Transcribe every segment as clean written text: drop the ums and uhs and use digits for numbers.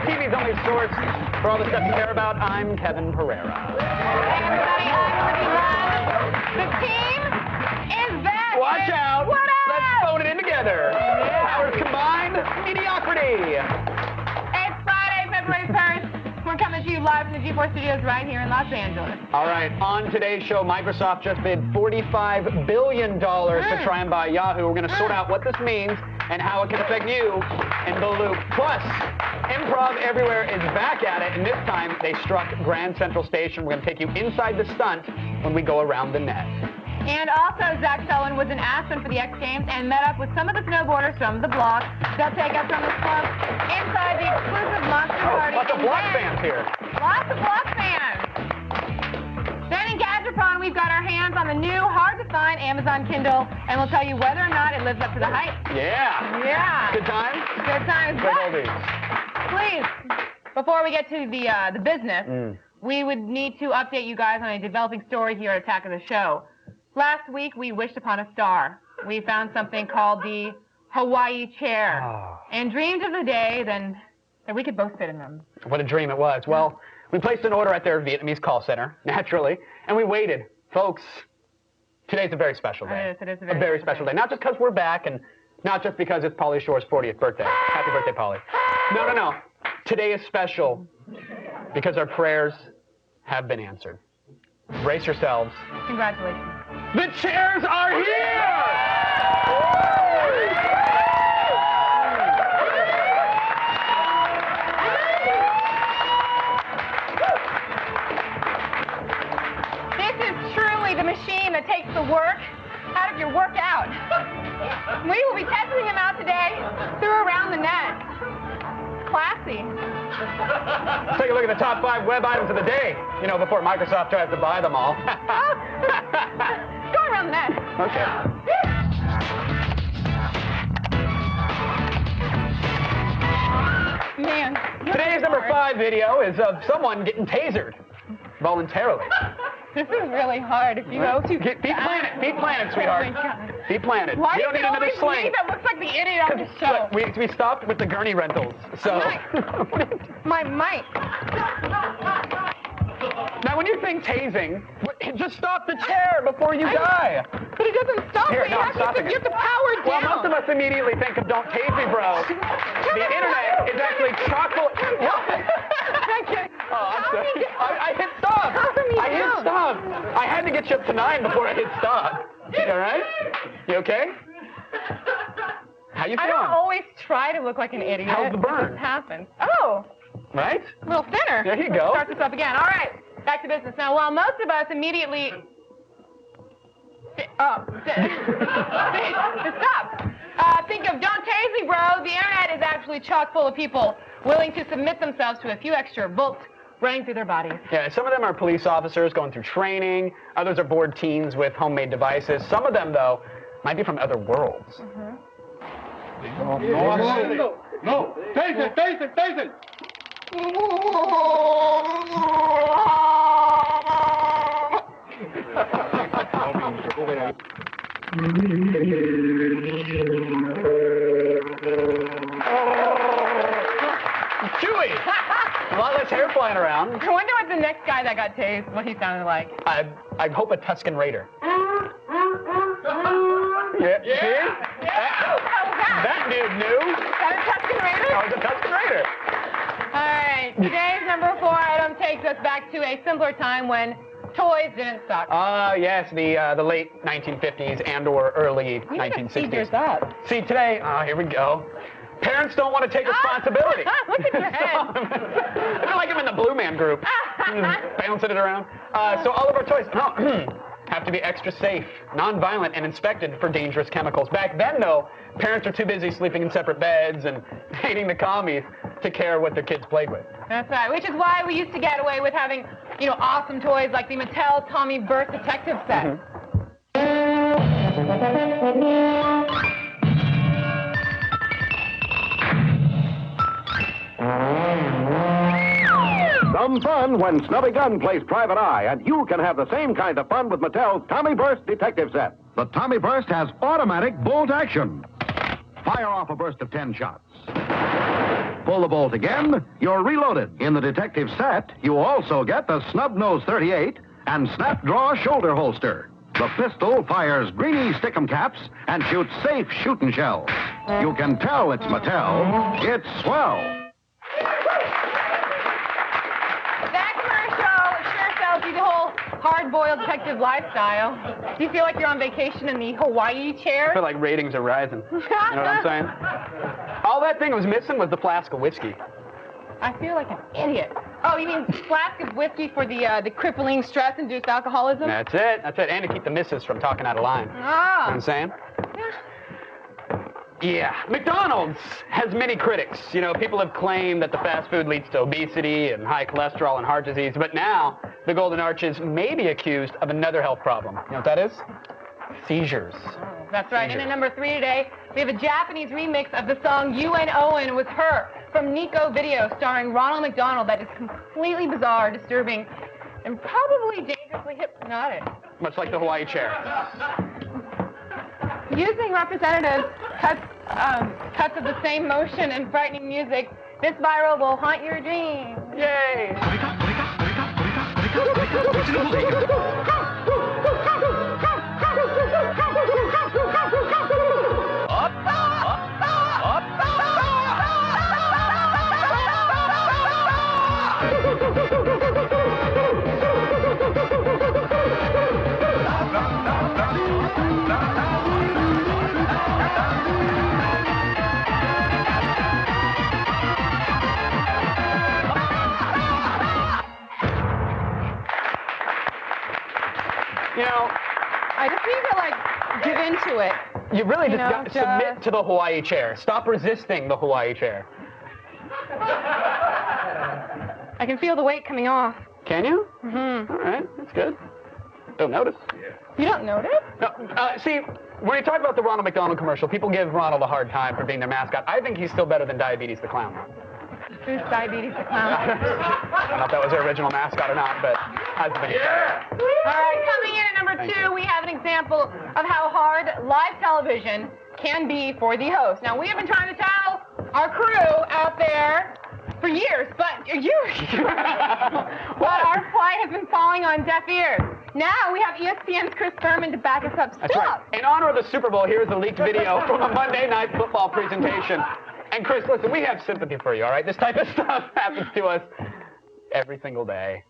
TV's only source for all the stuff you care about. I'm Kevin Pereira. Hey everybody, I'm ENunn. The team is back. Watch out. What up? Let's phone it in together. Yeah. Powers combined, mediocrity. It's Friday, February 1st. We're coming to you live from the G4 studios right here in Los Angeles. All right, on today's show, Microsoft just bid $45 billion to try and buy Yahoo. We're going to sort out what this means and how it can affect you in the loop. Plus, Improv Everywhere is back at it, and this time they struck Grand Central Station. We're going to take you inside the stunt when we go around the net. And also, Zach Sullivan was in Aspen for the X Games and met up with some of the snowboarders from the block. They'll take us from the slump inside the exclusive Monster Party. Lots of block fans here. Lots of block fans. Then in Gadgetron, we've got our hands on the new, hard-to-find Amazon Kindle, and we'll tell you whether or not it lives up to the hype. Yeah. Yeah. Good times? Good times. Good oldies. Please, before we get to the business, we would need to update you guys on a developing story here at Attack of the Show. Last week, we wished upon a star. We found something called the Hawaii chair and dreamed of the day that we could both fit in them. What a dream it was. Well, we placed an order at their Vietnamese call center, naturally, and we waited. Folks, today's a very special day. It is a very special day. Not just because we're back and not just because it's Pauly Shore's 40th birthday. Happy birthday, Pauly. No. Today is special because our prayers have been answered. Brace yourselves. Congratulations. The chairs are here! This is truly the machine that takes the work out of your workout. We will be testing them out today through Around the Net. Classy. Let's take a look at the top 5 web items of the day, before Microsoft tries to buy them all. Go around the net. Okay. Man. Today's number 5 video is of someone getting tasered voluntarily. This is really hard if you go too Be planted, sweetheart. Oh my God. Be planted. Why We don't need another sling. Me that looks like the idiot on the show? Look, we stopped with the gurney rentals, so. My mic. Now, when you think tasing, just stop the chair before you die. But it doesn't stop. Here, it. no, I'm stopping You have to power it Well, down. most of us immediately think of "Don't tase me, bro." The internet is actually chock-full. Oh, I'm sorry. I hit stop. I hit stop. I had to get you up to 9 before I hit stop. You all right? You okay? How you feeling? I don't always try to look like an idiot. How's the burn? It just happens. Oh. Right? A little thinner. There you go. Start this up again. All right. Back to business. Now, while most of us immediately... Stop. Think of "Don't tase me, bro." The internet is actually chock full of people willing to submit themselves to a few extra volts running through their bodies. Yeah, some of them are police officers going through training. Others are bored teens with homemade devices. Some of them, though, might be from other worlds. No. Face it. Chewy! A lot less hair flying around. I wonder what the next guy that got tased, what he sounded like. I hope a Tuscan Raider. Yeah. See? That dude knew. That a Tuscan Raider? I was a Tuscan Raider. All right. Today's number 4 item takes us back to a simpler time when toys didn't suck. Yes, the late 1950s and/or early 1960s. Speed yours up. See, today, here we go. Parents don't want to take responsibility. Look at your head. I feel like I'm in the Blue Man Group, bouncing it around. So all of our toys have to be extra safe, non-violent, and inspected for dangerous chemicals. Back then, though, parents are too busy sleeping in separate beds and hating the commies to care what their kids played with. That's right, which is why we used to get away with having, awesome toys like the Mattel Tommy Burke detective set. Some fun when Snubby Gun plays Private Eye, and you can have the same kind of fun with Mattel's Tommy Burst detective set. The Tommy Burst has automatic bolt action. Fire off a burst of 10 shots. Pull the bolt again, you're reloaded. In the detective set, you also get the Snub Nose 38 and Snap Draw shoulder holster. The pistol fires greeny stickum caps and shoots safe shooting shells. You can tell it's Mattel. It's swell. That commercial sure sells you the whole hard-boiled detective lifestyle. Do you feel like you're on vacation in the Hawaii chair? I feel like ratings are rising. You know what I'm saying? All that thing was missing was the flask of whiskey. I feel like an idiot. Oh, you mean flask of whiskey for the crippling stress-induced alcoholism? That's it. That's it. And to keep the missus from talking out of line. Oh. You know what I'm saying? Yeah. McDonald's has many critics. You know, people have claimed that the fast food leads to obesity and high cholesterol and heart disease, but now the Golden Arches may be accused of another health problem. You know what that is? Seizures. That's right. And at number 3 today, we have a Japanese remix of the song ENunn with Her from Nico Video, starring Ronald McDonald, that is completely bizarre, disturbing, and probably dangerously hypnotic. Much like the Hawaii chair. Using representative cuts of the same motion and frightening music, this viral will haunt your dreams. Yay! You know, I just need to, give into it. you really just got to submit to the Hawaii chair. Stop resisting the Hawaii chair. I can feel the weight coming off. Can you? Mm-hmm. All right, that's good. Don't notice. You don't notice? No, see, when you talk about the Ronald McDonald commercial, people give Ronald a hard time for being their mascot. I think he's still better than Diabetes the Clown. Who's Diabetes the Clown? I don't know if that was their original mascot or not, but I think it's better. All right, coming in at number 2, we have an example of how hard live television can be for the host. Now, we have been trying to tell our crew out there for years, but our plight has been falling on deaf ears. Now we have ESPN's Chris Thurman to back us up. That's right. In honor of the Super Bowl, here's a leaked video from a Monday Night Football presentation. And Chris, listen, we have sympathy for you, all right? This type of stuff happens to us every single day.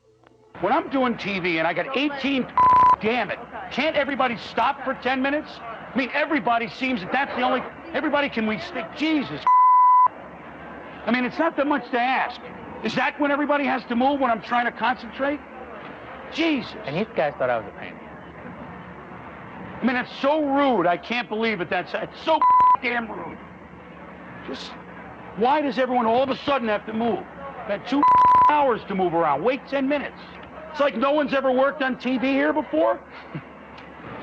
When I'm doing TV and I got 18, damn it, can't everybody stop for 10 minutes? I mean, everybody seems that that's the only, everybody can we stick, Jesus. I mean, it's not that much to ask. Is that when everybody has to move when I'm trying to concentrate? Jesus. And these guys thought I was a pain. I mean, that's so rude. I can't believe it. It's so damn rude. Just, why does everyone all of a sudden have to move? Got 2 hours to move around. Wait 10 minutes. It's like no one's ever worked on TV here before.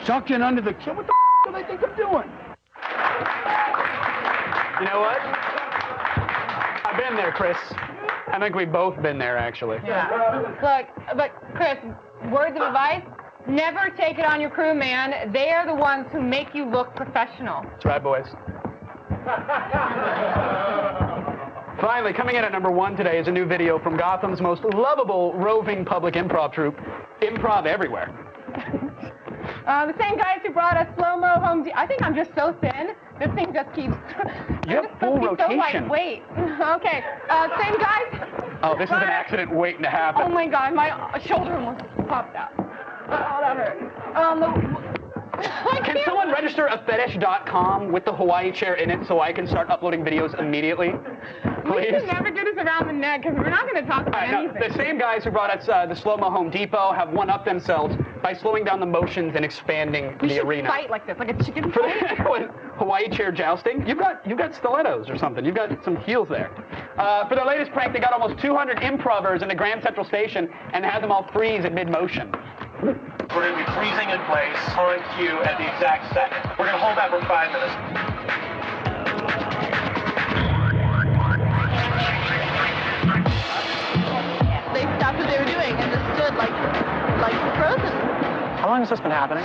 Sucking under the chin. What the do they think I'm doing? You know what? I've been there, Chris. I think we've both been there, actually. Yeah. Look, but Chris, words of advice, never take it on your crew, man. They are the ones who make you look professional. That's right, boys. Finally, coming in at number 1 today is a new video from Gotham's most lovable roving public improv troupe, Improv Everywhere. The same guys who brought us slow-mo home. I think I'm just so thin. This thing just keeps. You have full rotation. So lightweight. Okay. Same guys. Oh, this is an accident waiting to happen. Oh my God, my shoulder almost popped out. Oh, that hurt. Can someone register a fetish.com with the Hawaii chair in it so I can start uploading videos immediately? Please? We should never do this around the neck because we're not going to talk about anything. The same guys who brought us the Slow-Mo Home Depot have one-upped themselves by slowing down the motions and expanding the arena. We should fight like this, like a chicken fight. Hawaii chair jousting? You've got stilettos or something. You've got some heels there. For their latest prank, they got almost 200 improvers in the Grand Central Station and had them all freeze in mid-motion. We're going to be freezing in place on cue at the exact second. We're going to hold that for 5 minutes. They How long has this been happening?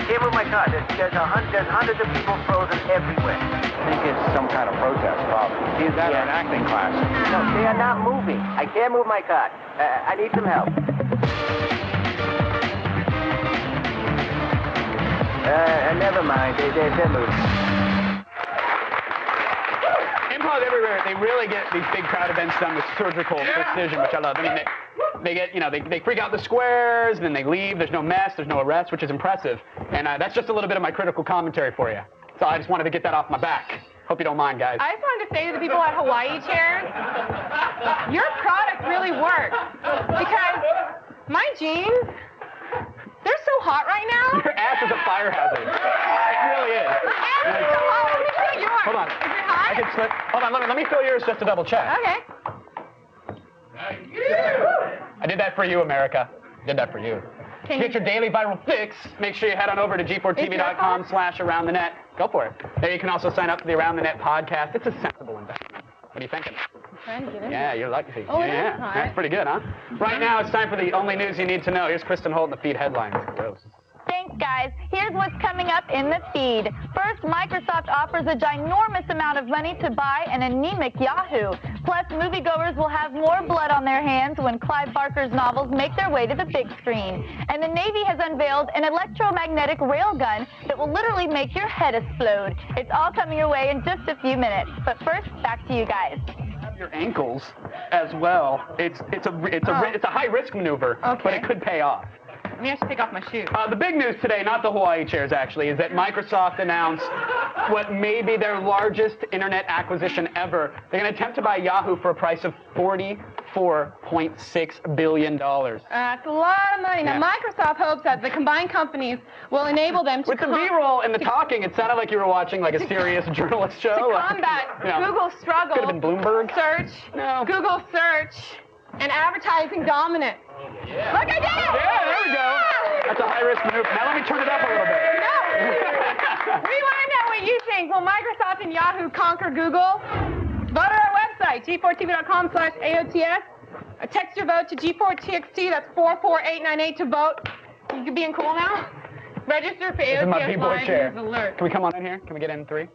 Can't move my car. There's hundreds of people frozen everywhere. I think it's some kind of protest, probably. Is that an acting class? No, they are not moving. I can't move my car. I need some help. Never mind. They're moving. Improv everywhere. They really get these big crowd events done with surgical precision, which I love. I mean, they get, they freak out the squares, and then they leave. There's no mess. There's no arrest, which is impressive. And that's just a little bit of my critical commentary for you. So I just wanted to get that off my back. Hope you don't mind, guys. I just wanted to say to the people at Hawaii chairs, your product really works. Because my jeans, they're so hot right now. Your ass is a fire hazard. It really is. My ass is so hot. Let me feel yours. Hold on. Is it hot? I can slip. Hold on. Let me feel yours just to double check. Okay. I did that for you, America. Did that for you. To get your daily viral fix, make sure you head on over to g4tv.com/aroundthenet. Go for it. There you can also sign up for the Around the Net podcast. It's a sensible investment. What are you thinking? Trying to get in Yeah, there. you're lucky. Oh, yeah, that's that's pretty good, huh? Right now, it's time for the only news you need to know. Here's Kristen Holt in the feed headlines. Gross. Thanks, guys. Here's what's coming up in the feed. First, Microsoft offers a ginormous amount of money to buy an anemic Yahoo. Plus, moviegoers will have more blood on their hands when Clive Barker's novels make their way to the big screen. And the Navy has unveiled an electromagnetic railgun that will literally make your head explode. It's all coming your way in just a few minutes. But first, back to you guys. Your ankles as well. It's a high risk maneuver, but it could pay off. Let me actually take off my shoes. The big news today, not the Hawaii chairs actually, is that Microsoft announced what may be their largest internet acquisition ever. They're going to attempt to buy Yahoo for a price of $44.6 billion. That's a lot of money. Now, Microsoft hopes that the combined companies will enable them to With the B-roll and the talking, it sounded like you were watching like a serious journalist show. to combat Google's struggle. Could have been Bloomberg. Search. No. Google search and advertising dominance. Yeah. Look, I did it! Yeah, there we go. That's a high-risk maneuver. Now let me turn it up a little bit. No! We want to know what you think. Will Microsoft and Yahoo conquer Google? Vote on our website, g4tv.com/AOTS. Text your vote to G4TXT. That's 44898 to vote. You can be in cool now. Register for This is my AOTS B-boy Live chair. News Alert. Can we come on in here? Can we get in 3?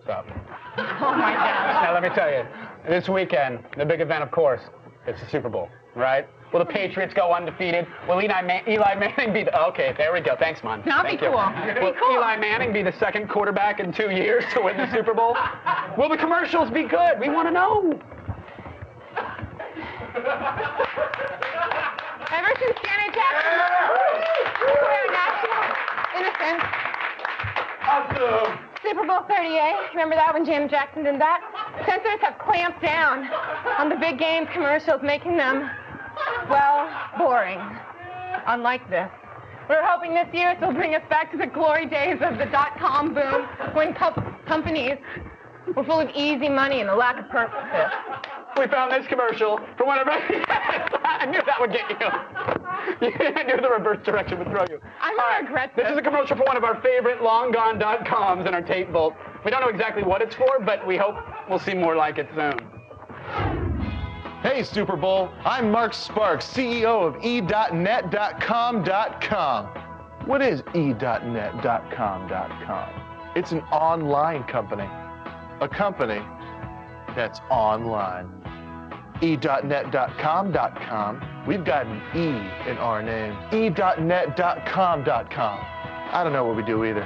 Stop. Oh, my God. Now let me tell you, this weekend, the big event, of course, it's the Super Bowl, right? Will the Patriots go undefeated? Will Eli Manning be the... Okay, there we go. Thanks, Mon. That'll be cool. Will Eli Manning be the second quarterback in 2 years to win the Super Bowl? Will the commercials be good? We want to know. Ever since Janet Jackson declared national innocence, Awesome. Super Bowl 38, remember that when Janet Jackson did that? Censors have clamped down on the big game commercials, making them, well, boring. Unlike this. We're hoping this year this will bring us back to the glory days of the .com boom, when companies were full of easy money and a lack of purpose. We found this commercial for one of our... I knew that would get you. I knew the reverse direction would throw you. I'm going to regret this. This is a commercial for one of our favorite long-gone.coms in our tape vault. We don't know exactly what it's for, but we hope we'll see more like it soon. Hey, Super Bowl. I'm Mark Sparks, CEO of e.net.com.com. What is e.net.com.com? It's an online company. A company that's online. e.net.com.com. We've got an E in our name. e.net.com.com. I don't know what we do either,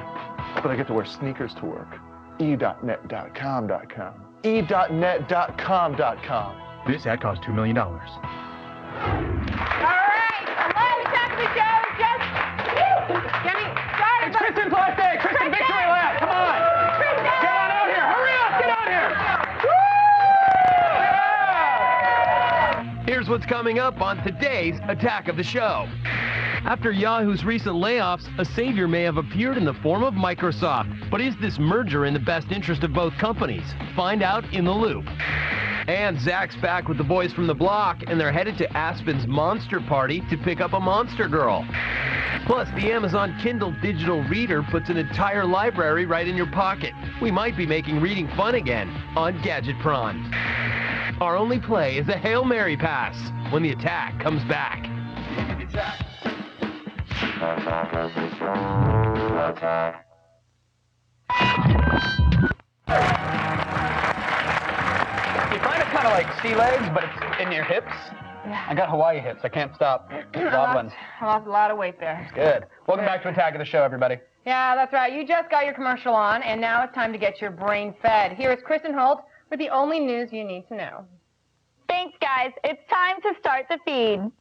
but I get to wear sneakers to work. e.net.com.com. e.net.com.com. This ad cost $2 million. All right, 11 o'clock of the show is just getting started. It's Kristen's last day. Kristen, victory lap. Come on. Kristen! Get on out here. Hurry up. Get on here. Here's what's coming up on today's Attack of the Show. After Yahoo's recent layoffs, a savior may have appeared in the form of Microsoft. But is this merger in the best interest of both companies? Find out in The Loop. And Zach's back with the boys from the block, and they're headed to Aspen's Monster Party to pick up a monster girl. Plus, the Amazon Kindle digital reader puts an entire library right in your pocket. We might be making reading fun again on Gadget Prawn. Our only play is a Hail Mary pass when the attack comes back. You find it kind of like sea legs, but it's in your hips. Yeah. I got Hawaii hips. I can't stop wobbling. I lost a lot of weight there. Good. Welcome back to Attack of the Show, everybody. Yeah, that's right. You just got your commercial on, and now it's time to get your brain fed. Here is Kristen Holt with the only news you need to know. Thanks, guys. It's time to start the feed.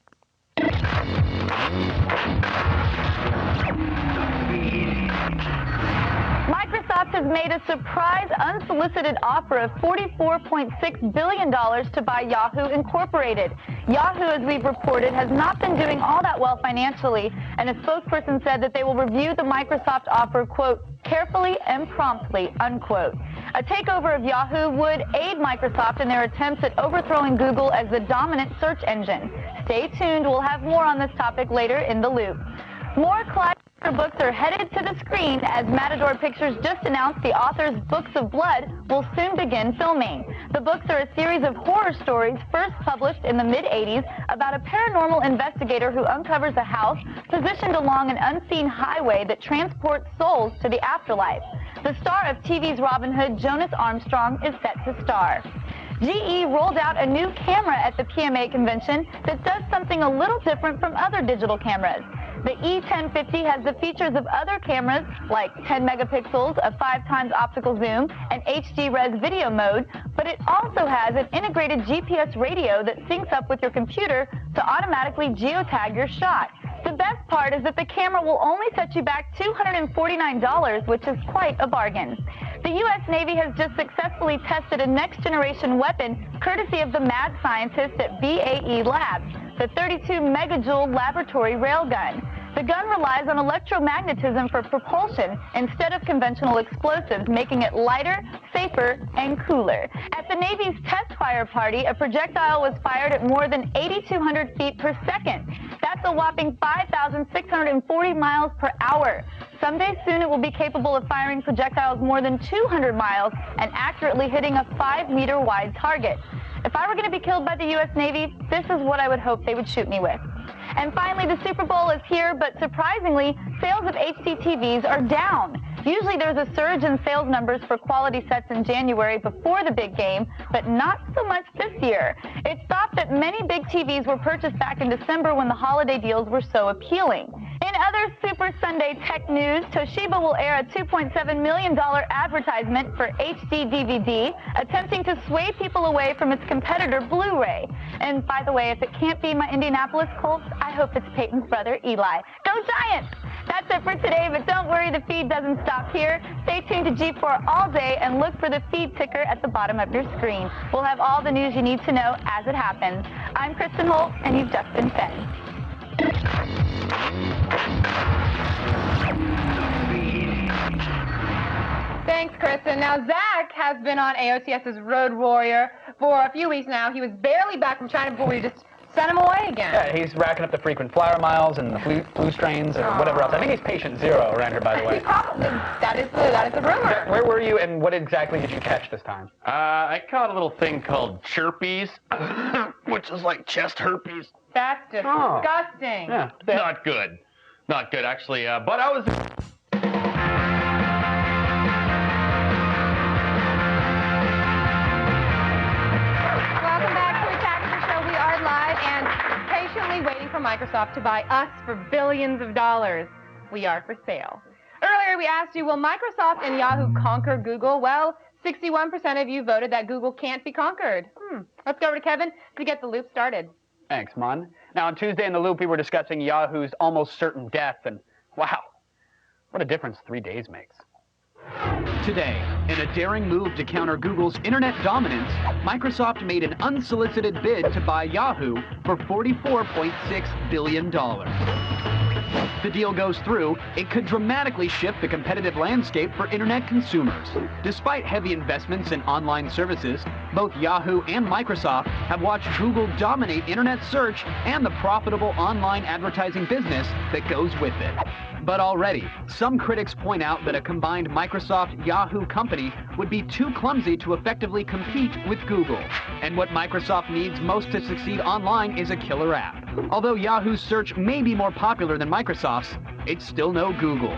Microsoft has made a surprise unsolicited offer of $44.6 billion to buy Yahoo Incorporated. Yahoo, as we've reported, has not been doing all that well financially, and a spokesperson said that they will review the Microsoft offer, quote, carefully and promptly, unquote. A takeover of Yahoo would aid Microsoft in their attempts at overthrowing Google as the dominant search engine. Stay tuned. We'll have more on this topic later in The Loop. More Clive books are headed to the screen as Matador Pictures just announced the author's Books of Blood will soon begin filming. The books are a series of horror stories first published in the mid-'80s about a paranormal investigator who uncovers a house positioned along an unseen highway that transports souls to the afterlife. The star of TV's Robin Hood, Jonas Armstrong, is set to star. GE rolled out a new camera at the PMA convention that does something a little different from other digital cameras. The E1050 has the features of other cameras like 10 megapixels, a 5x optical zoom, and HD Res video mode, but it also has an integrated GPS radio that syncs up with your computer to automatically geotag your shot. The best part is that the camera will only set you back $249, which is quite a bargain. The U.S. Navy has just successfully tested a next-generation weapon courtesy of the mad scientists at BAE Labs, the 32-megajoule laboratory railgun. The gun relies on electromagnetism for propulsion instead of conventional explosives, making it lighter, safer, and cooler. At the Navy's test fire party, a projectile was fired at more than 8,200 feet per second. That's a whopping 5,640 miles per hour. Someday soon it will be capable of firing projectiles more than 200 miles and accurately hitting a 5-meter wide target. If I were going to be killed by the U.S. Navy, this is what I would hope they would shoot me with. And finally, the Super Bowl is here, but surprisingly, sales of HD TVs are down. Usually there's a surge in sales numbers for quality sets in January before the big game, but not so much this year. It's thought that many big TVs were purchased back in December when the holiday deals were so appealing. In other Super Sunday tech news, Toshiba will air a $2.7 million advertisement for HD DVD, attempting to sway people away from its competitor Blu-ray. And by the way, if it can't be my Indianapolis Colts, I hope it's Peyton's brother Eli. Go Giants! That's it for today, but don't worry, the feed doesn't stop here. Stay tuned to G4 all day and look for the feed ticker at the bottom of your screen. We'll have all the news you need to know as it happens. I'm Kristen Holt, and you've just been fed. Thanks, Kristen. Now, Zach has been on AOTS's Road Warrior for a few weeks now. He was barely back from China before we just sent him away again. Yeah, he's racking up the frequent flyer miles and the flu strains or whatever else. I think he's patient zero around here, by the way. Probably. That is the rumor. Where were you, and what exactly did you catch this time? I caught a little thing called chirpies, which is like chest herpes. That's disgusting. Yeah. Not good. Not good, actually. But I was... Welcome back to Attack of the Show. We are live and patiently waiting for Microsoft to buy us for billions of dollars. We are for sale. Earlier, we asked you, will Microsoft and Yahoo conquer Google? Well, 61% of you voted that Google can't be conquered. Let's go over to Kevin to get the loop started. Thanks, Mun. Now, on Tuesday in the Loop, we were discussing Yahoo's almost certain death, and wow, what a difference 3 days makes. Today, in a daring move to counter Google's internet dominance, Microsoft made an unsolicited bid to buy Yahoo for $44.6 billion. the deal goes through, it could dramatically shift the competitive landscape for internet consumers. Despite heavy investments in online services, both Yahoo and Microsoft have watched Google dominate internet search and the profitable online advertising business that goes with it. But already, some critics point out that a combined Microsoft-Yahoo company would be too clumsy to effectively compete with Google. And what Microsoft needs most to succeed online is a killer app. Although Yahoo's search may be more popular than Microsoft's, it's still no Google.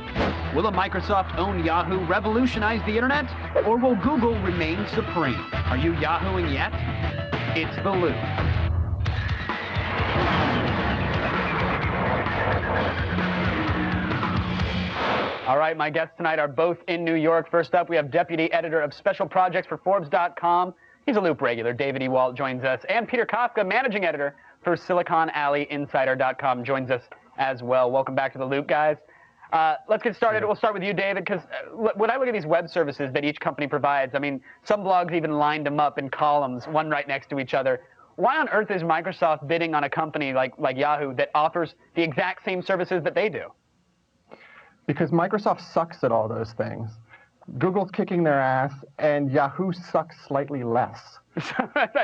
Will a Microsoft-owned Yahoo revolutionize the internet, or will Google remain supreme? Are you Yahooing yet? It's The Loop. All right, my guests tonight are both in New York. First up, we have Deputy Editor of Special Projects for Forbes.com. He's a Loop regular. David E. Walt joins us. And Peter Kafka, Managing Editor for SiliconAlleyInsider.com, joins us as well. Welcome back to The Loop, guys. Let's get started. We'll start with you, David, because when I look at these web services that each company provides, I mean, some blogs even lined them up in columns, one right next to each other. Why on earth is Microsoft bidding on a company like Yahoo that offers the exact same services that they do? Because Microsoft sucks at all those things. Google's kicking their ass, and Yahoo sucks slightly less.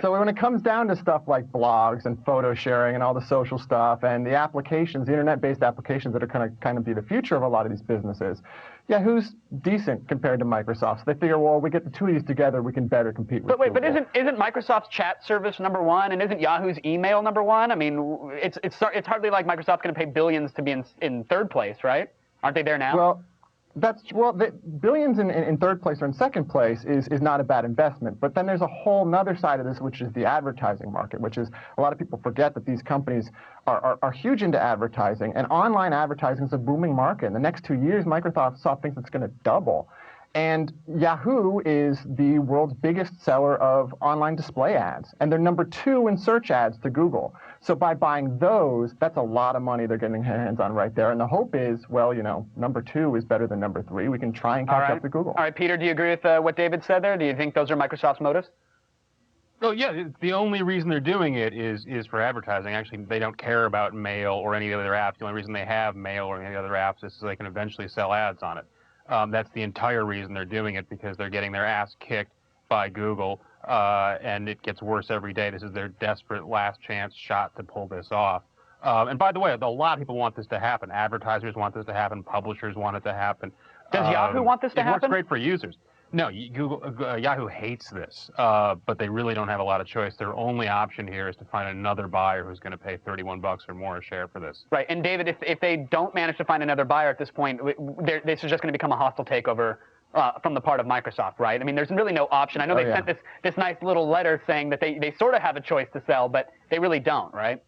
So when it comes down to stuff like blogs and photo sharing and all the social stuff and the applications, the internet-based applications that are going to kind of be the future of a lot of these businesses, Yahoo's decent compared to Microsoft. So they figure, well, we get the two of these together, we can better compete with But wait, Google. but isn't Microsoft's chat service #1, and isn't Yahoo's email #1? I mean, it's hardly like Microsoft's going to pay billions to be in third place, right? Aren't they there now? Well, the billions in third place or in second place is not a bad investment. But then there's a whole nother side of this, which is the advertising market, which is a lot of people forget that these companies are huge into advertising, and online advertising is a booming market. In the next 2 years, Microsoft thinks it's going to double. And Yahoo is the world's biggest seller of online display ads, and they're #2 in search ads to Google. So by buying those, that's a lot of money they're getting their hands on right there. And the hope is, well, you know, #2 is better than #3. We can try and catch up to Google. All right, Peter, do you agree with what David said there? Do you think those are Microsoft's motives? Well, yeah, the only reason they're doing it is for advertising. Actually, they don't care about mail or any other apps. The only reason they have mail or any other apps is so they can eventually sell ads on it. That's the entire reason they're doing it, because they're getting their ass kicked by Google, and it gets worse every day. This is their desperate last chance shot to pull this off. And by the way, a lot of people want this to happen. Advertisers want this to happen. Publishers want it to happen. Does Yahoo want this to happen? It works great for users. No, Yahoo hates this, but they really don't have a lot of choice. Their only option here is to find another buyer who's going to pay $31 or more a share for this. Right, and David, if they don't manage to find another buyer at this point, this is just going to become a hostile takeover from the part of Microsoft, right? I mean, there's really no option. I know they sent this nice little letter saying that they sort of have a choice to sell, but they really don't, right?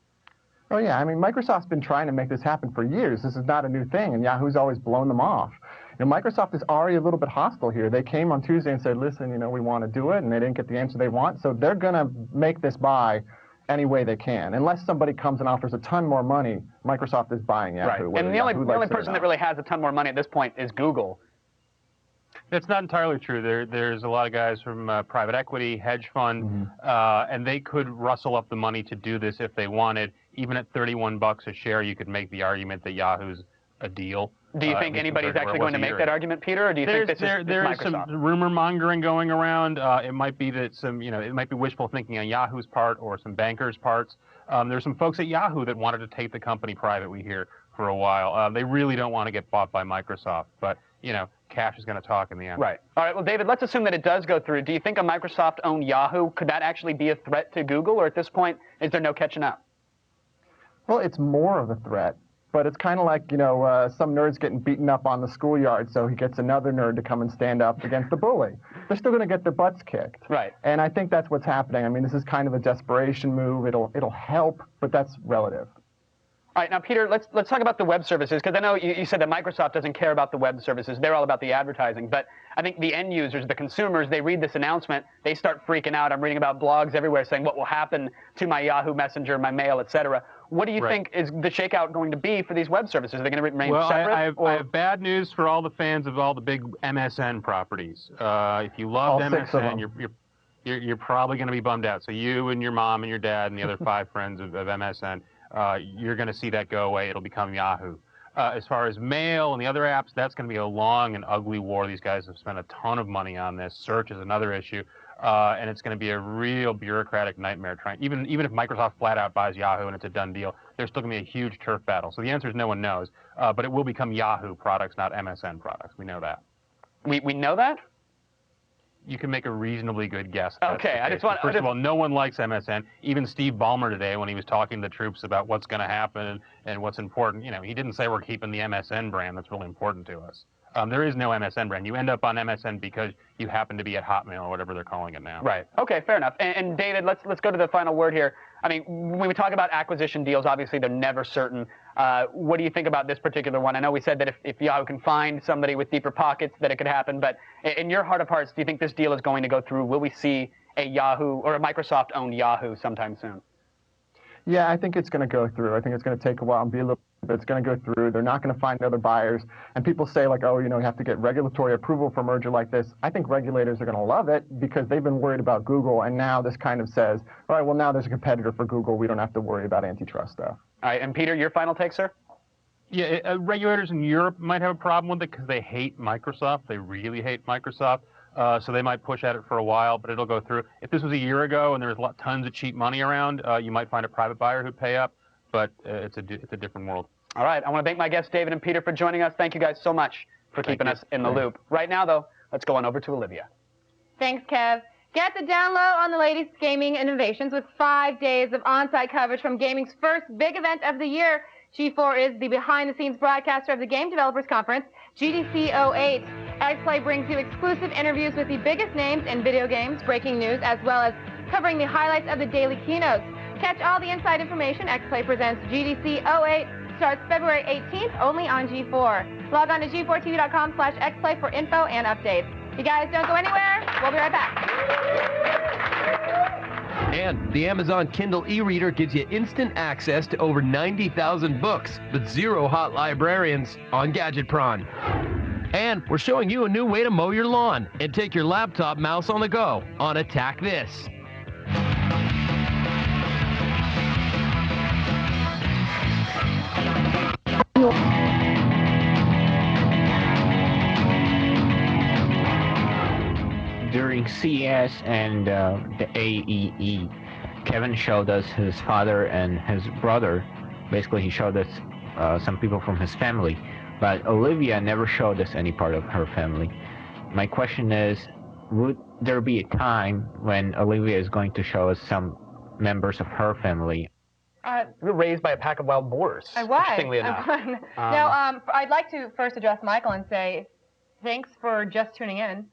Oh, yeah. I mean, Microsoft's been trying to make this happen for years. This is not a new thing, and Yahoo's always blown them off. You know, Microsoft is already a little bit hostile here. They came on Tuesday and said, listen, you know, we want to do it, and they didn't get the answer they want, so they're going to make this buy any way they can. Unless somebody comes and offers a ton more money, Microsoft is buying Yahoo. Right. And the only person that really has a ton more money at this point is Google. That's not entirely true. There's a lot of guys from private equity, hedge fund, and they could rustle up the money to do this if they wanted. Even at $31 a share, you could make the argument that Yahoo's a deal. Do you think anybody's actually going to make that argument, Peter, or do you think this is Microsoft? There's some rumor mongering going around. It might be that it might be wishful thinking on Yahoo's part or some bankers' parts. There's some folks at Yahoo that wanted to take the company private, we hear, for a while. They really don't want to get bought by Microsoft, but, you know, cash is going to talk in the end. Right. All right, well, David, let's assume that it does go through. Do you think a Microsoft-owned Yahoo, could that actually be a threat to Google, or at this point, is there no catching up? Well, it's more of a threat. But it's kind of like, you know, some nerd's getting beaten up on the schoolyard, so he gets another nerd to come and stand up against the bully. They're still going to get their butts kicked. Right. And I think that's what's happening. I mean, this is kind of a desperation move. It'll help, but that's relative. All right, now, Peter, let's talk about the web services, because I know you said that Microsoft doesn't care about the web services. They're all about the advertising. But I think the end users, the consumers, they read this announcement, they start freaking out. I'm reading about blogs everywhere saying what will happen to my Yahoo Messenger, my mail, etc. What do you think is the shakeout going to be for these web services? Are they going to remain separate? I have bad news for all the fans of all the big MSN properties. If you love MSN, you're probably going to be bummed out. So you and your mom and your dad and the other 5 friends of MSN, you're going to see that go away. It'll become Yahoo. As far as mail and the other apps, that's going to be a long and ugly war. These guys have spent a ton of money on this. Search is another issue. And it's going to be a real bureaucratic nightmare. Even if Microsoft flat out buys Yahoo and it's a done deal, there's still going to be a huge turf battle. So the answer is no one knows. But it will become Yahoo products, not MSN products. We know that. We know that? You can make a reasonably good guess. Okay, First of all, no one likes MSN. Even Steve Ballmer today, when he was talking to the troops about what's going to happen and what's important, he didn't say we're keeping the MSN brand. That's really important to us. There is no MSN brand. You end up on MSN because you happen to be at Hotmail or whatever they're calling it now. Right. Okay, fair enough. And David, let's go to the final word here. I mean, when we talk about acquisition deals, obviously they're never certain. What do you think about this particular one? I know we said that if Yahoo can find somebody with deeper pockets, that it could happen. But in your heart of hearts, do you think this deal is going to go through? Will we see a Yahoo or a Microsoft-owned Yahoo sometime soon? Yeah, I think it's going to go through. I think it's going to take a while and be a little, but it's going to go through. They're not going to find other buyers. And people say, like, oh, you have to get regulatory approval for a merger like this. I think regulators are going to love it because they've been worried about Google, and now this kind of says, all right, well, now there's a competitor for Google. We don't have to worry about antitrust stuff. All right, and Peter, your final take, sir? Yeah, regulators in Europe might have a problem with it because they hate Microsoft. They really hate Microsoft. So they might push at it for a while, but it'll go through. If this was a year ago and there was tons of cheap money around, you might find a private buyer who'd pay up, but it's a different world. All right, I want to thank my guests, David and Peter, for joining us. Thank you guys so much for keeping us in the loop. Right now, though, let's go on over to Olivia. Thanks, Kev. Get the down low on the latest gaming innovations with 5 days of on-site coverage from gaming's first big event of the year. G4 is the behind-the-scenes broadcaster of the Game Developers Conference, GDC 08. XPlay brings you exclusive interviews with the biggest names in video games, breaking news, as well as covering the highlights of the daily keynotes. Catch all the inside information. XPlay presents GDC 08. Starts February 18th, only on G4. Log on to g4tv.com/xplay for info and updates. You guys don't go anywhere. We'll be right back. And the Amazon Kindle e-reader gives you instant access to over 90,000 books, but 0 hot librarians on Gadgetron. And we're showing you a new way to mow your lawn and take your laptop mouse on the go on Attack This. During CES and the AEE, Kevin showed us his father and his brother. Basically, he showed us some people from his family, but Olivia never showed us any part of her family. My question is, would there be a time when Olivia is going to show us some members of her family? You were raised by a pack of wild boars. I was. Interestingly enough. Now, I'd like to first address Michael and say, thanks for just tuning in.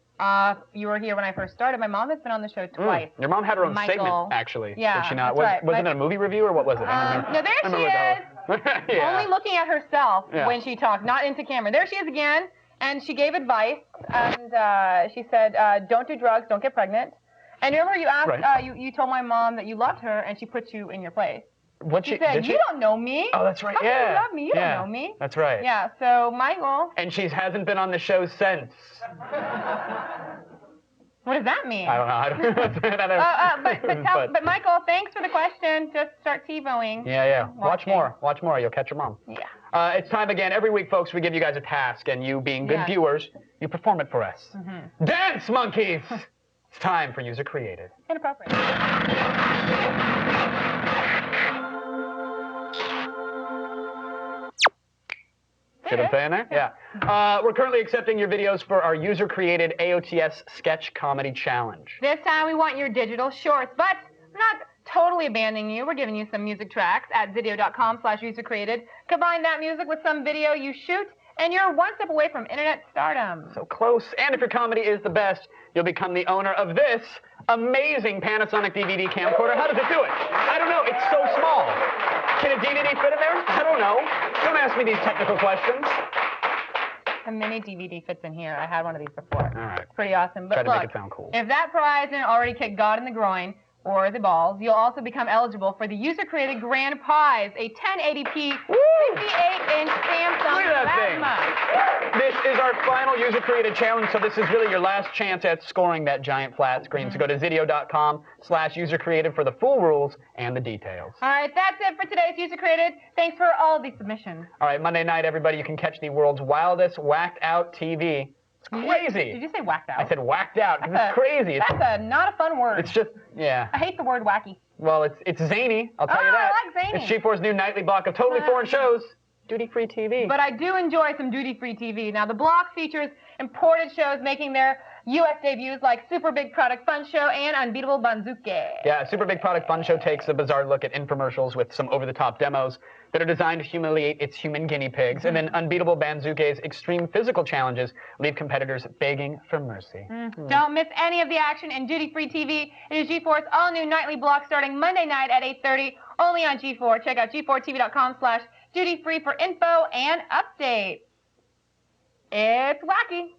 You were here when I first started. My mom has been on the show twice. Your mom had her own Michael, segment, actually. Yeah, did she not? that's right. Was it a movie review or what was it? No, there she is. Yeah. Only looking at herself when she talked, not into camera. There she is again, and she gave advice, and she said, don't do drugs, don't get pregnant. And remember you asked, you told my mom that you loved her, and she put you in your place. She said, you don't know me. Oh, that's right. How can you love me? You don't know me. That's right. Yeah, so Michael. And she hasn't been on the show since. What does that mean? I don't know. But Michael, thanks for the question. Just start TiVoing. Yeah. Watch more. Watch more. You'll catch your mom. Yeah. It's time again. Every week, folks, we give you guys a task, and you, being good viewers, you perform it for us. Dance, monkeys! It's time for User Created. Inappropriate. Good I'm saying there? Yeah. We're currently accepting your videos for our user-created AOTS Sketch Comedy Challenge. This time we want your digital shorts, but we're not totally abandoning you. We're giving you some music tracks at video.com/usercreated. Combine that music with some video you shoot, and you're one step away from internet stardom. So close. And if your comedy is the best, you'll become the owner of this amazing Panasonic DVD camcorder. How does it do it? I don't know. It's so small. Can a DVD fit in there? I don't know. Don't ask me these technical questions. A mini DVD fits in here. I had one of these before. All right. It's pretty awesome. But Try to look, make it sound cool. If that prize didn't already kick God in the groin or the balls, you'll also become eligible for the user-created grand prize, a 1080p 58-inch Samsung Look at that Plasma. This is our final user-created challenge, so this is really your last chance at scoring that giant flat screen. So go to zydio.com/user-created for the full rules and the details. All right, that's it for today's User Created. Thanks for all of these submissions. All right, Monday night, everybody, you can catch the world's wildest whacked-out TV. It's crazy. Did you say whacked out? I said whacked out, because it's crazy. That's not a fun word. It's just, yeah. I hate the word wacky. Well, it's zany, I'll tell you that. I like zany. It's G4's new nightly block of totally foreign shows. Duty-free TV. But I do enjoy some duty-free TV. Now, the block features imported shows making their U.S. debuts like Super Big Product Fun Show and Unbeatable Banzuke. Yeah, Super Big Product Fun Show takes a bizarre look at infomercials with some over-the-top demos that are designed to humiliate its human guinea pigs. And then Unbeatable Banzuke's extreme physical challenges leave competitors begging for mercy. Don't miss any of the action in duty-free TV. It is G4's all-new nightly block starting Monday night at 8:30, only on G4. Check out g4tv.com/duty-free for info and updates. It's wacky.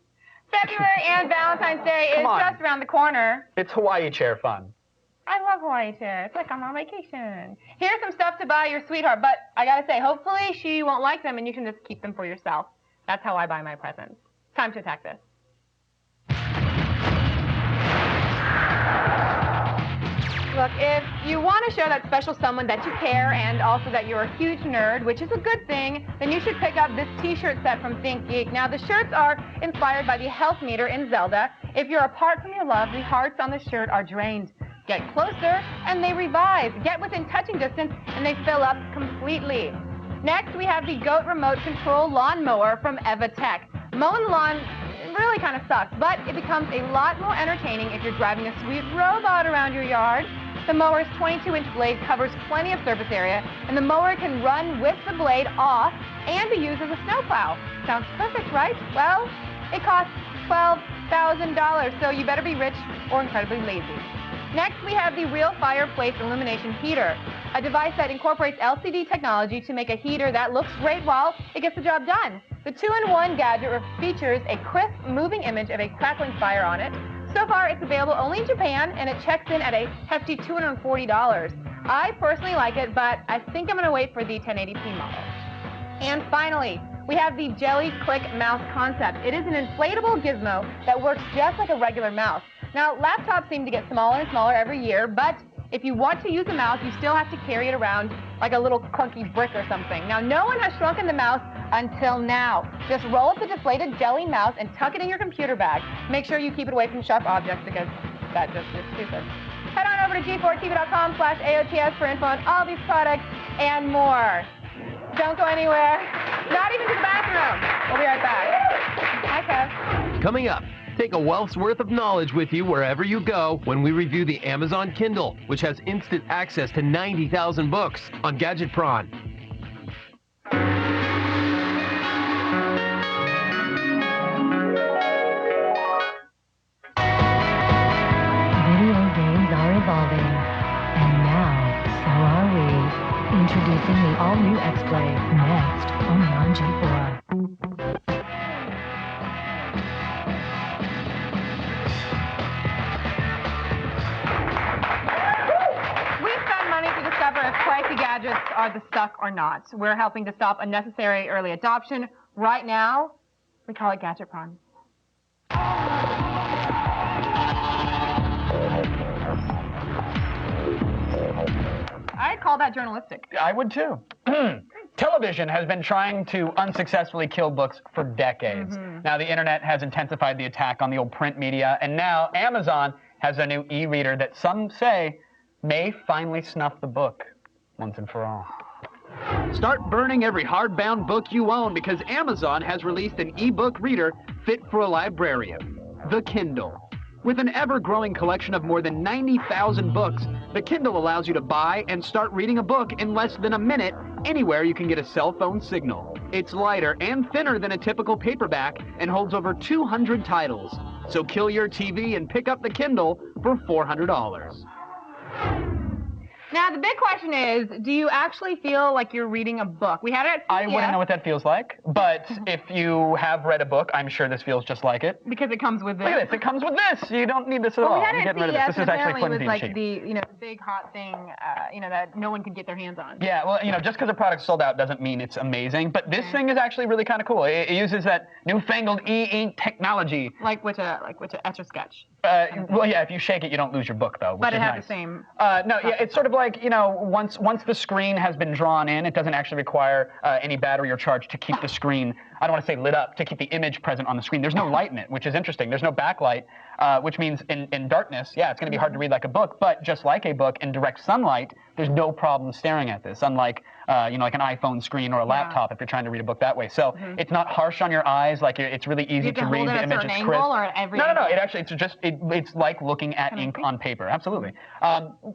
February and Valentine's Day is just around the corner. It's Hawaii chair fun. I love Hawaii chair. It's like I'm on vacation. Here's some stuff to buy your sweetheart, but I gotta say, hopefully she won't like them and you can just keep them for yourself. That's how I buy my presents. Time to attack this. Look, if you want to show that special someone that you care and also that you're a huge nerd, which is a good thing, then you should pick up this t-shirt set from ThinkGeek. Now, the shirts are inspired by the health meter in Zelda. If you're apart from your love, the hearts on the shirt are drained. Get closer, and they revive. Get within touching distance, and they fill up completely. Next, we have the Goat Remote Control Lawnmower from EvaTech. Mowing the lawn really kind of sucks, but it becomes a lot more entertaining if you're driving a sweet robot around your yard. The mower's 22-inch blade covers plenty of surface area, and the mower can run with the blade off and be used as a snowplow. Sounds perfect, right? Well, it costs $12,000, so you better be rich or incredibly lazy. Next, we have the Real Fireplace Illumination Heater, a device that incorporates LCD technology to make a heater that looks great while it gets the job done. The 2-in-1 gadget features a crisp, moving image of a crackling fire on it. So far, it's available only in Japan, and it checks in at a hefty $240. I personally like it, but I think I'm going to wait for the 1080p model. And finally, we have the Jelly Click Mouse concept. It is an inflatable gizmo that works just like a regular mouse. Now, laptops seem to get smaller and smaller every year, but if you want to use a mouse, you still have to carry it around like a little clunky brick or something. Now, no one has shrunken the mouse until now. Just roll up the deflated jelly mouse and tuck it in your computer bag. Make sure you keep it away from sharp objects because that just is stupid. Head on over to g4tv.com/AOTS for info on all these products and more. Don't go anywhere, not even to the bathroom. We'll be right back. Hi, Kev. Coming up, take a wealth's worth of knowledge with you wherever you go when we review the Amazon Kindle, which has instant access to 90,000 books on Gadget Prawn. Video games are evolving, and now so are we. Introducing the all-new X-Play, next, only on G4. We spend money to discover if pricey gadgets are the stuff or not. We're helping to stop unnecessary early adoption. Right now, we call it Gadget Prawn. I'd call that journalistic. I would too. Television has been trying to unsuccessfully kill books for decades. Now the internet has intensified the attack on the old print media, and now Amazon has a new e-reader that some say may finally snuff the book once and for all. Start burning every hardbound book you own because Amazon has released an e-book reader fit for a librarian, the Kindle. With an ever-growing collection of more than 90,000 books, the Kindle allows you to buy and start reading a book in less than a minute anywhere you can get a cell phone signal. It's lighter and thinner than a typical paperback and holds over 200 titles. So kill your TV and pick up the Kindle for $400. Now, the big question is, do you actually feel like you're reading a book? We had it at CES. I wouldn't know what that feels like, but if you have read a book, I'm sure this feels just like it. Because it comes with this. Look at this. It comes with this. You don't need this at all. We had I'm it at getting rid of this. CES, This is actually apparently flimsy it was and like cheap. the big hot thing, that no one could get their hands on. Yeah, well, just because a product's sold out doesn't mean it's amazing, but this thing is actually really kind of cool. It uses that newfangled e-ink technology. Like which Etch-a-Sketch. Well, yeah, if you shake it, you don't lose your book, though. But it has nice. the same. No, yeah, it's sort of like, once the screen has been drawn in, it doesn't actually require any battery or charge to keep the screen, I don't want to say lit up, to keep the image present on the screen. There's no light in it, which is interesting. There's no backlight, which means in darkness, yeah, it's going to be hard to read like a book, but just like a book, in direct sunlight, there's no problem staring at this, unlike like an iPhone screen or a laptop if you're trying to read a book that way. So it's not harsh on your eyes, like it's really easy to read. The image is crisp. Or at every No. It actually, it's like looking at ink on paper. Absolutely.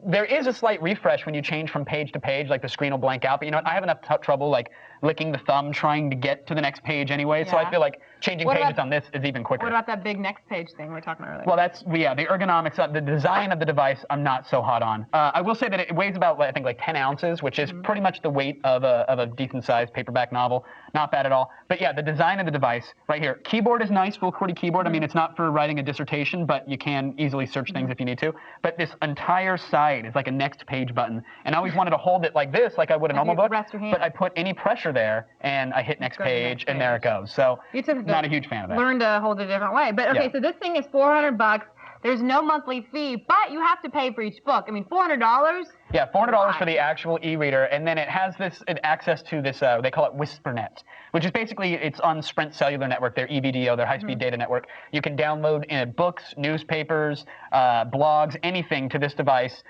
There is a slight refresh when you change from page to page, like the screen will blank out. But you know what? I have enough trouble like licking the thumb trying to get to the next page anyway. So I feel like changing pages on this is even quicker. What about that big next page thing we were talking about earlier? Well, the ergonomics, the design of the device, I'm not so hot on. I will say that it weighs about, I think, like 10 ounces, which is pretty much the weight of a decent-sized paperback novel. Not bad at all. But yeah, the design of the device right here. Keyboard is nice, full QWERTY keyboard. I mean, it's not for writing a dissertation, but you can easily search things if you need to. But this entire side is like a next page button. And I always wanted to hold it like this, like I would a normal book. But I put any pressure there, and I hit next page, and there it goes. So not a huge fan of that. Learn to hold it a different way. But okay, so this thing is $400. There's no monthly fee, but you have to pay for each book. I mean, $400? Yeah, $400 for the actual e-reader, and then it has access to this, they call it WhisperNet, which is basically, it's on Sprint Cellular Network, their EVDO, their high-speed data network. You can download books, newspapers, blogs, anything to this device,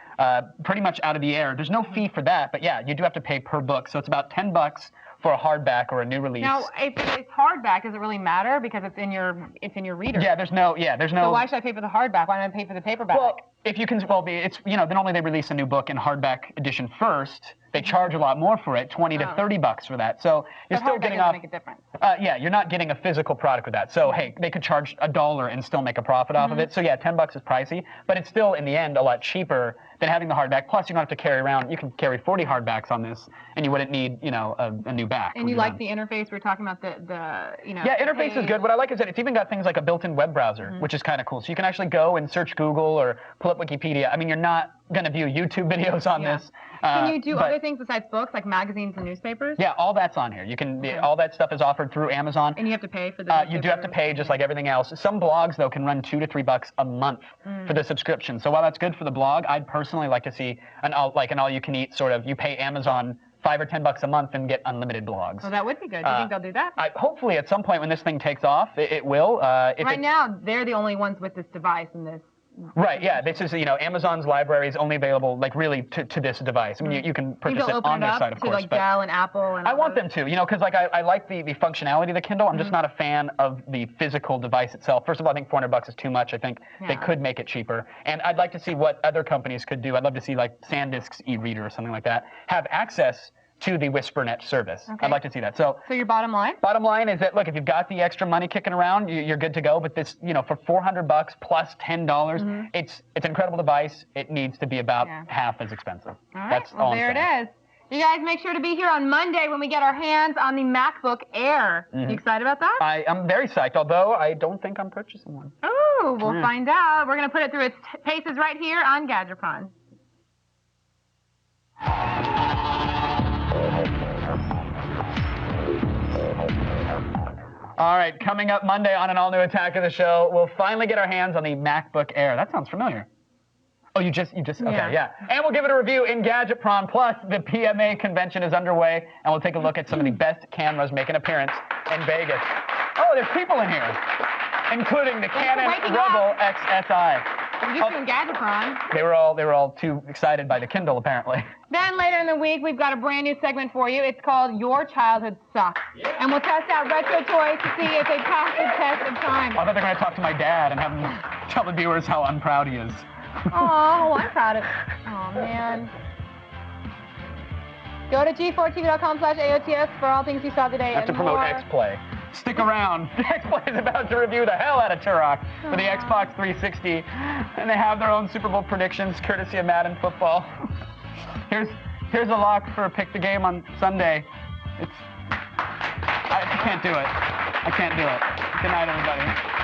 pretty much out of the air. There's no fee for that, but yeah, you do have to pay per book, so it's about $10 for a hardback or a new release. Now, if it's hardback, does it really matter because it's in your reader? Yeah, there's no. So why should I pay for the hardback? Why don't I pay for the paperback? Well, if you can, it's normally they release a new book in hardback edition first. They charge a lot more for it, $20 to $30 for that. So you're still getting off. Make a difference. Yeah, you're not getting a physical product with that. So hey, they could charge $1 and still make a profit off of it. So yeah, $10 is pricey, but it's still in the end a lot cheaper than having the hardback. Plus, you don't have to carry around. You can carry 40 hardbacks on this, and you wouldn't need a new back. And you like the interface? We're talking about the Yeah, interface is good. What I like is that it's even got things like a built-in web browser, which is kind of cool. So you can actually go and search Google or pull up Wikipedia. I mean, you're not going to view YouTube videos on this. Can you do other things besides books, like magazines and newspapers? Yeah, all that's on here. You can all that stuff is offered through Amazon. And you have to pay for the you do have to pay just like everything else. Some blogs though can run $2 to $3 a month for the subscription. So while that's good for the blog, I'd personally like to see an all-you-can-eat sort of. You pay Amazon $5 or $10 a month and get unlimited blogs. Well, that would be good. Do you think they'll do that? Hopefully, at some point when this thing takes off, it will. Right now, they're the only ones with this device and this. Right, yeah. This is, Amazon's library is only available, like, really to this device. I mean, you can purchase it on their site, of course. Like Dell and Apple and I want them to, because, like, I like the functionality of the Kindle. I'm just not a fan of the physical device itself. First of all, I think $400 is too much. I think they could make it cheaper. And I'd like to see what other companies could do. I'd love to see, like, SanDisk's e-reader or something like that have access to the WhisperNet service. Okay. I'd like to see that. So your bottom line? Bottom line is that, look, if you've got the extra money kicking around, you're good to go. But this, for $400 plus $10, it's an incredible device. It needs to be about half as expensive. All right. That's all I'm saying. There it is. You guys make sure to be here on Monday when we get our hands on the MacBook Air. You excited about that? I'm very psyched, although I don't think I'm purchasing one. Oh, we'll find out. We're going to put it through its paces right here on Gadgetron. All right, coming up Monday on an all-new Attack of the Show, we'll finally get our hands on the MacBook Air. That sounds familiar. Oh, you just, okay, yeah. And we'll give it a review in Gadgetron. Plus, the PMA convention is underway, and we'll take a look at some of the best cameras making an appearance in Vegas. Oh, there's people in here, including the Canon Rebel XSI. We're just doing Gadgetron. They were all too excited by the Kindle, apparently. Then later in the week, we've got a brand new segment for you. It's called Your Childhood Sucks. Yeah. And we'll test out retro toys to see if they pass the test of time. I thought they're going to talk to my dad and have him tell the viewers how unproud he is. Oh, I'm proud of Oh, man. Go to g4tv.com/AOTS for all things you saw today. I have to promote X-Play. Stick around. X-Play is about to review the hell out of Turok for the Xbox 360, and they have their own Super Bowl predictions, courtesy of Madden Football. Here's a lock for Pick the Game on Sunday. I can't do it. I can't do it. Good night, everybody.